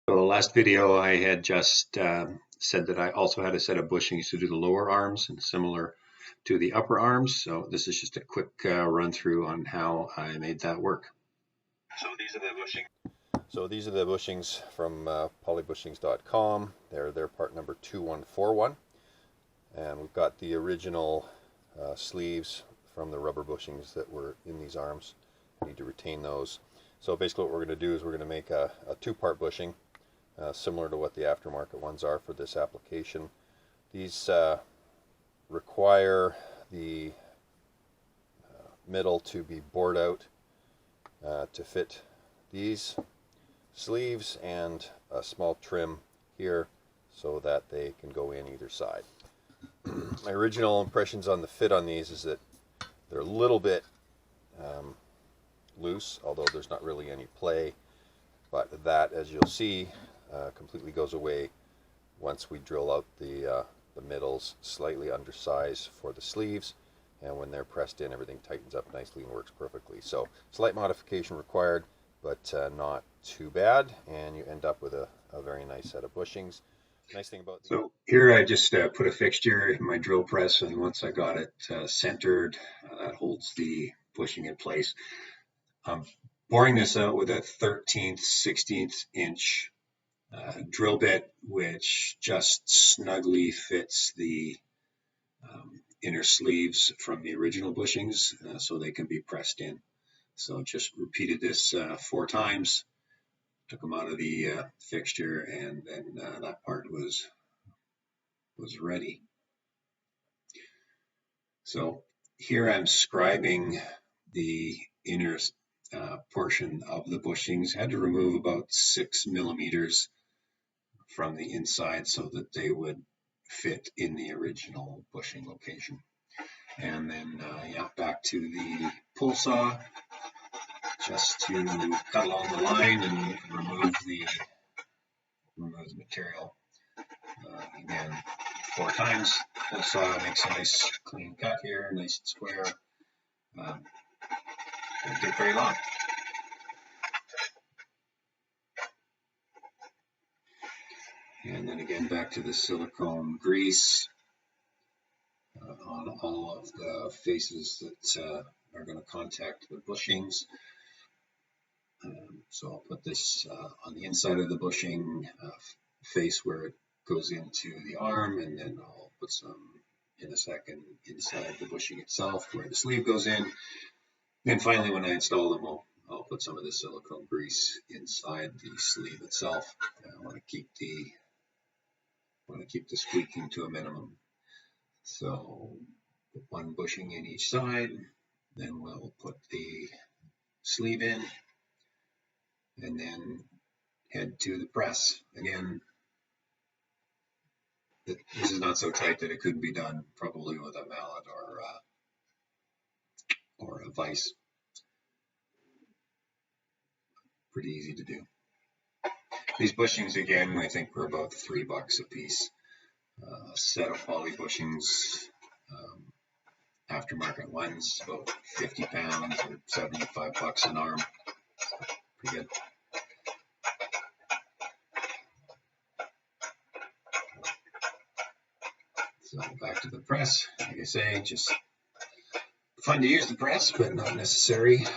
So the last video I had just said that I also had a set of bushings to do the lower arms and similar to the upper arms. So this is just a quick run through on how I made that work. So these are the bushings from polybushings.com. They're part number 2141. And we've got the original sleeves from the rubber bushings that were in these arms. We need to retain those. So basically what we're going to do is we're going to make a two-part bushing, similar to what the aftermarket ones are for this application. These require the middle to be bored out to fit these sleeves, and a small trim here so that they can go in either side. My original impressions on the fit on these is that they're a little bit loose, although there's not really any play, but that, as you'll see, completely goes away once we drill out the middles slightly undersized for the sleeves, and when they're pressed in, everything tightens up nicely and works perfectly. So slight modification required, but not too bad, and you end up with a very nice set of bushings. Nice thing about So here I just put a fixture in my drill press, and once I got it centered, that holds the bushing in place. I'm boring this out with a 13th, 16th inch drill bit, which just snugly fits the inner sleeves from the original bushings, so they can be pressed in. So just repeated this 4 times, took them out of the fixture, and then that part was ready. So here I'm scribing the inner portion of the bushings. Had to remove about 6 millimeters from the inside so that they would fit in the original bushing location. And then back to the pull saw just to cut along the line and remove the material. Again, 4 times. Pull saw makes a nice clean cut here, nice and square. Doesn't take very long. And then again back to the silicone grease on all of the faces that are going to contact the bushings. So I'll put this on the inside of the bushing face where it goes into the arm, and then I'll put some in a second inside the bushing itself where the sleeve goes in. And finally, when I install them, I'll put some of the silicone grease inside the sleeve itself. I want to keep the squeaking to a minimum. So put 1 bushing in each side, then we'll put the sleeve in, and then head to the press. Again, this is not so tight that it couldn't be done probably with a mallet or a vise. Pretty easy to do. These bushings, again, I think were about $3 a piece. A set of poly bushings, aftermarket ones, about 50 pounds or $75 an arm. Pretty good. So back to the press. Like I say, just fun to use the press, but not necessary.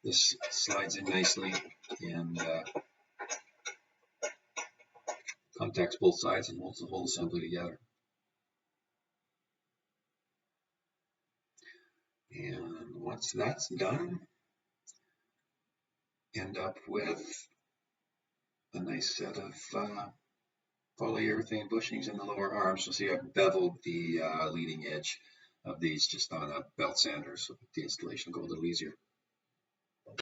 This slides in nicely and contacts both sides and holds the whole assembly together. And once that's done, end up with a nice set of polyurethane bushings in the lower arms. You'll see I've beveled the leading edge of these just on a belt sander so that the installation will go a little easier.